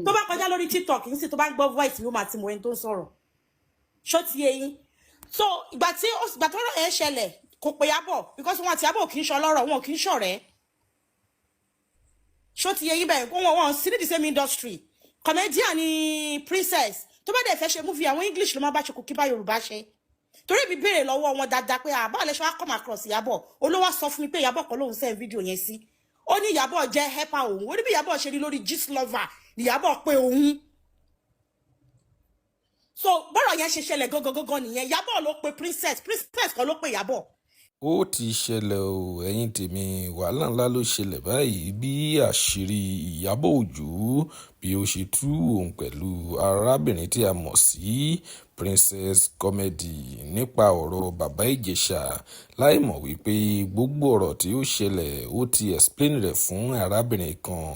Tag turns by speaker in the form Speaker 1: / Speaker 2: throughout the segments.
Speaker 1: tó bá kọjá lórí TikTok ń sì tó bá gbọ́ voice ló máa ti mọ ẹni tó ń sọ̀rọ̀ ṣó ti yé yín so ìgbà tó rọ̀ ẹ́ ṣẹlẹ̀ kò pé Ìyábọ̀ because wọn àti Ìyábọ̀ kì í ṣọlọ́rọ̀ wọn kì í ṣọ̀rẹ́ ṣó ti yé yín bẹ́ẹ̀ wọn sí ní the same industry comedian ni Princess tó bá dẹ̀ fẹ́ ṣe movie àwọn English ló máa bá ṣe kò kí bá Yorùbá ṣe torí mi béèrè lọ́wọ́ wọn dáadáa pé àbá lẹ́ṣọ́ wá come across Ìyábọ̀ olówó sọ fún mi pé Ìyábọ̀ kan lòun send video yẹn sí ó ní Ìyábọ̀ jẹ́ helper òun ó ní bí Ìyábọ̀ ṣe rí lórí Gistlover Ìyábọ̀ pé òun so bọ́rọ̀ yẹn ṣe ṣẹlẹ̀ gangan nìyẹn Ìyábọ̀ ló pe Princess kan ló pe Ìyábọ̀.
Speaker 2: Ó ti ṣẹlẹ̀ o ẹ̀yin tèmi wàhálà ńlá ló ṣẹlẹ̀ báyìí bí àṣírí Ìyábọ̀ Òjó bí ó ṣe tú òun pẹ̀lú arábìnrin tí a mọ̀ sí Princess Comedy nípa ọ̀rọ̀ bàbá Ìjẹ̀ṣà láì mọ̀ wípé gbogbo ọ̀rọ̀ tí ó ṣẹlẹ̀ ó ti explain rẹ̀ fún arábìnrin kan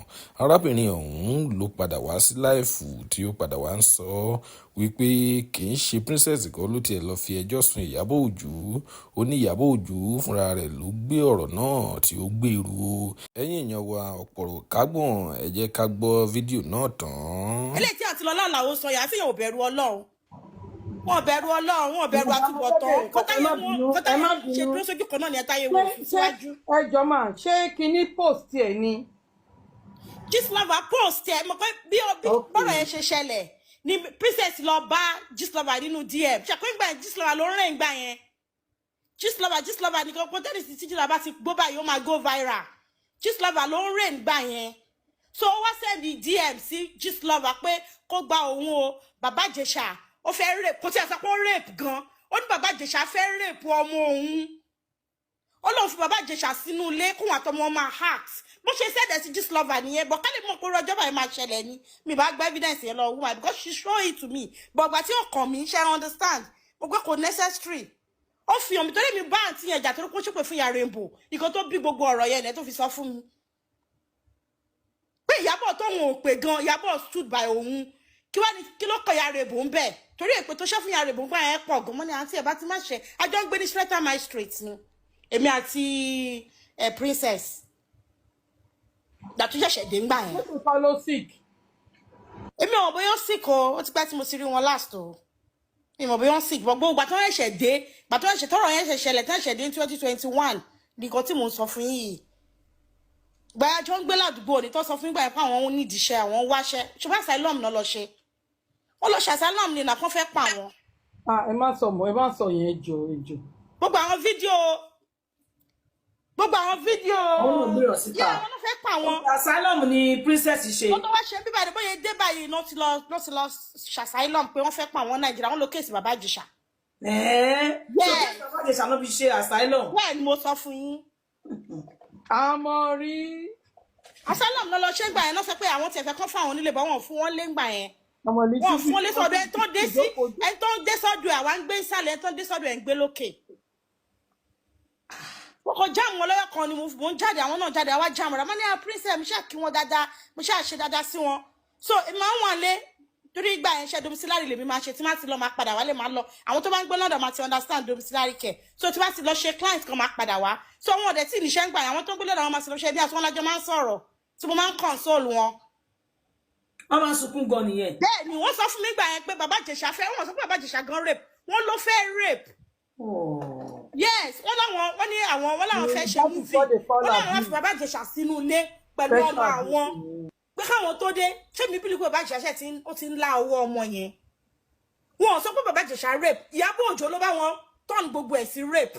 Speaker 2: arábìnrin ọ̀hún ló padà wá sí láìfù tí ó padà wá ń sọ wípé kì í ṣe Princess kan ló tiẹ̀ lọ fi ẹjọ́ sùn Ìyábọ̀ Òjó ó ní Ìyábọ̀ Òjó fúnra rẹ̀ ló gbé ọ̀rọ̀ náà tí ó gbé irú o ẹ̀yin èèyàn wa ọ̀pọ̀rọ̀ kágbọ̀n ẹ jẹ́ ká gbọ́ fídíò náà tán.
Speaker 1: eléyìí tí àti lọ́lá làwọn sọ yàtí yóò bẹ̀rù Ọlọ́run wọn bẹ̀rù Ọlọ́run wọn bẹ̀rù àtúbọ̀tán kọ́tà wọn ṣe dúró sójú kan náà ní ẹ̀táyé wọn síwájú.
Speaker 3: ẹ jọ máa ṣé kinní post ẹ ni.
Speaker 1: Gistlover post ẹ mọ̀ pé bí bọ́rọ̀ yẹn ṣe ṣẹlẹ̀ ni Princess lọ bá Gistlover nínú DM ṣàkóso ìgbà yẹn Gistlover ló ń rìn ìgbà yẹn Gistlover nìkan pé tẹ́lẹ̀ sí Gistlover bá ti gbó báyìí ó máa go viral Gistlover ló ń rìn ìgbà yẹn so ó wá sẹ́ndì DM sí Gistlover pé kó gba òun o bàbá Ìjẹ̀ṣà ó fẹ́ rape kò tí a sọ pé ó rape gan ó ní bàbá Ìjẹ̀ṣà fẹ́ rape ọmọ òun ó lóun fi bàbá Ìjẹ̀ṣà sínú ilé kóun àtọmọ máa hack bó ṣe sẹ́dẹ̀ sí Gistlover nìyẹn bọ̀ ká lè mọ̀ pé ọjọ́ báyìí máa ṣẹlẹ̀ ni mi bá gba evidence yẹn lọ woman because she show it to me but ìgbà tí ó kàn mí ṣe understand mo gbé kò necessary ó fi hàn mí torí mi bá àǹtí yẹn jà torí kó ṣépè fún ìyá Rainbow nǹkan tó bí gbogbo ọ̀rọ̀ yẹn ẹ̀ tó fi sọ fún mi pé Ìyábọ̀ tóun ò pè gan Ìyábọ̀ stood by òun kí ló kọ ìyá Rainbow ń bẹ̀ torí èpè tó ṣẹ́ fún ìyá Rainbow gbà yẹn pọ̀ gan mọ́ ni àǹtí ẹ̀ bá ti má ṣe àjọ ń gbé ní Straight My Street ni èmi àti Princess dàtú ṣẹ̀ṣẹ̀ dé ńgbà yẹn.
Speaker 3: wọ́n ti fa ló sick.
Speaker 1: èmi ò mọ̀ bóyá ó sick o ó ti pẹ́ tí mo ti rí wọn last o mi mọ̀ bóyá ó sick gbogbo ìgbà tó ń ṣẹ̀ dé ìgbà tó ń ṣẹ̀ tọrọ yẹn ṣẹlẹ̀ tó ń ṣẹ̀ dé ní 2021 nìkan tí mo ń sọ fún yìí gbàyà jọ ń gbé ládùúgbò ní tó sọ fún ìgbà yẹn pé àwọn nídìí iṣẹ́ àwọn wáṣẹ́ ṣùgbọ́n asylum náà lọ ṣe wọ́n lọ ṣe asylum ní nàkán fẹ́ pa wọn.
Speaker 3: ẹ má sọ yẹn ejò.
Speaker 1: gbogbo àwọn fídíò
Speaker 4: àwọn gbèrò síta
Speaker 1: wọn ló fẹ́ pa wọn.
Speaker 4: asylum ni Princess ṣe.
Speaker 1: wọ́n tó wá ṣe bíbá ìdìbò yẹn dé báyìí ló ti lọ ṣàṣàìlọ́m pé wọ́n fẹ́ pa àwọn Nàìjíríà wọ́n lọ kéèsì bàbá Ìjẹ̀ṣà.
Speaker 4: bàbá Ìjẹ̀ṣà ló fi ṣe asylum.
Speaker 1: bẹ́ẹ̀ ni mo sọ fún yín.
Speaker 3: àmọ́ rí.
Speaker 1: asylum ló lọ ṣe gbà yẹn náà sọ pé àwọn tiẹ̀ fẹ́ kọ́ fún àwọn onílé bọ́ wọn fún wọn lé gbà yẹn. wọ́n fún wọn lé sọ́dọ̀ ẹ̀ tó dé sọ́dọ̀ ẹ̀ àwa ń gbé ìsàlẹ̀ ẹ̀ tó dé sọ́dọ̀ ẹ̀ ń gbé lókè. wọ́n kọ jáàmù wọn lọ́yọ̀ kan ni mo ń jáde àwọn náà jáde àwa jáàmù rẹ̀ mo ní Princess mo ṣáà kí wọn dáadáa mo ṣáà ṣe dáadáa sí wọn so ìmọ̀ àwọn àlẹ́ torí ìgbà yẹn ṣe domiciliary lèmi máa ṣe tí má ti lọ máa padà wálé máa lọ àwọn tó bá ń gbé lọ́dọ̀ máa ti understand domiciliary care so tí bá ti lọ ṣe client kan máa padà wá so wọn ọ̀dẹ̀ tí ìníṣẹ́ ń gbà yẹn àwọn tó ń gbé lọ́dọ̀ wọn máa ti lọ ṣe bí àti wọn lájọ máa ń sọ̀rọ̀ tí mo máa ń console wọn.
Speaker 4: wọ́n máa ń sunkún gan nìyẹn.
Speaker 1: bẹ́ẹ̀ ni wọ́n sọ fún mi gbà yẹn pé bàbá Ìjẹ̀ṣà fẹ́ wọ́n sọ pé bàbá Ìjẹ̀ṣà gan rape wọ́n ló fẹ́ rape. yes wọ́n láwọn fẹ́ ṣe movie wọ́n láwọn fi bàbá Ìjẹ̀ṣà sínú ilé pẹ̀lú ọmọ àwọn pé káwọn tó dé ṣé mi bílí pé bàbá Ìjẹ̀ṣà ó ti ń lá ọwọ́ ọmọ yẹn wọn sọ pé bàbá Ìjẹ̀ṣà rape Ìyábọ̀ Òjó ló bá wọn turn gbogbo ẹ̀ sí rape.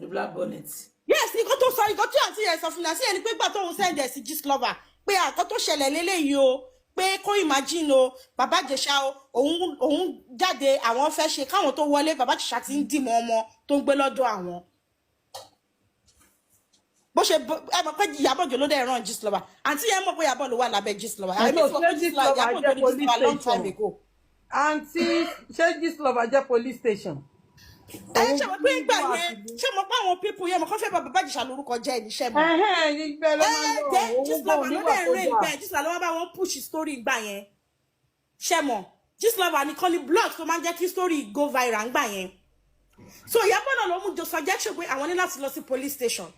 Speaker 4: the black bonnet.
Speaker 1: yes nǹkan tó sọ nǹkan tí àǹtí yẹn sọ fún mi àti ẹni pé gbà tóun send ẹ̀ sí Gistlover pé àkọ́ tó ṣẹlẹ̀ lélẹ́yìí o pé kó imagine o bàbá Ìjẹ̀ṣà òun jáde àwọn fẹ́ ṣe káwọn tó wọlé bàbá Ìjẹ̀ṣà ti ń dìmọ̀ ọmọ tó ń gbé lọ́dọ̀ àwọn bó ṣe ẹ mọ̀ pé Ìyábọ̀ Òjó ló dẹ̀ ràn Gistlover àǹtí yẹn mọ̀ pé Ìyábọ̀ ló wà lábẹ́ Gistlover àmì ìfọ̀ Gistlover Ìyábọ̀ Òjó ní Gistlover long time ago.
Speaker 3: àǹtí ṣé Gistlover jẹ́ police station.
Speaker 1: ẹ ṣe mọ̀ pé ìgbà yẹn ṣe mọ̀ pé àwọn pípù yẹn mọ̀ kọ́ fẹ́ bàbá Ìjẹ̀ṣà lórúkọ jẹ́ ìníṣẹ́ mọ̀.
Speaker 3: ìgbẹ́ ló máa ń lọ
Speaker 1: Gistlover ló dẹ̀ rìn ìgbà yẹn Gistlover ló máa bá wọn push story ìgbà yẹn ṣe mọ̀ Gistlover nìkan ni blog tó máa ń jẹ́ kí story go viral ìgbà yẹn so Ìyábọ̀ náà ló mú suggestion pé àwọn ní láti lọ sí police station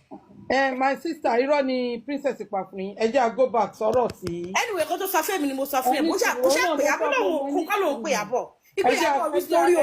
Speaker 3: My sister, irọ́ ni princess pa fún yín. Ẹ jẹ́ a go back sọ̀rọ̀ tí.
Speaker 1: Anyway, kó tó sọ fún mi ni mo sọ fún ẹ. Mo ṣàpè Ìyábọ̀ lòun kó kọ́ lòun pé Ìyábọ̀. Ìgbéyàwó orí story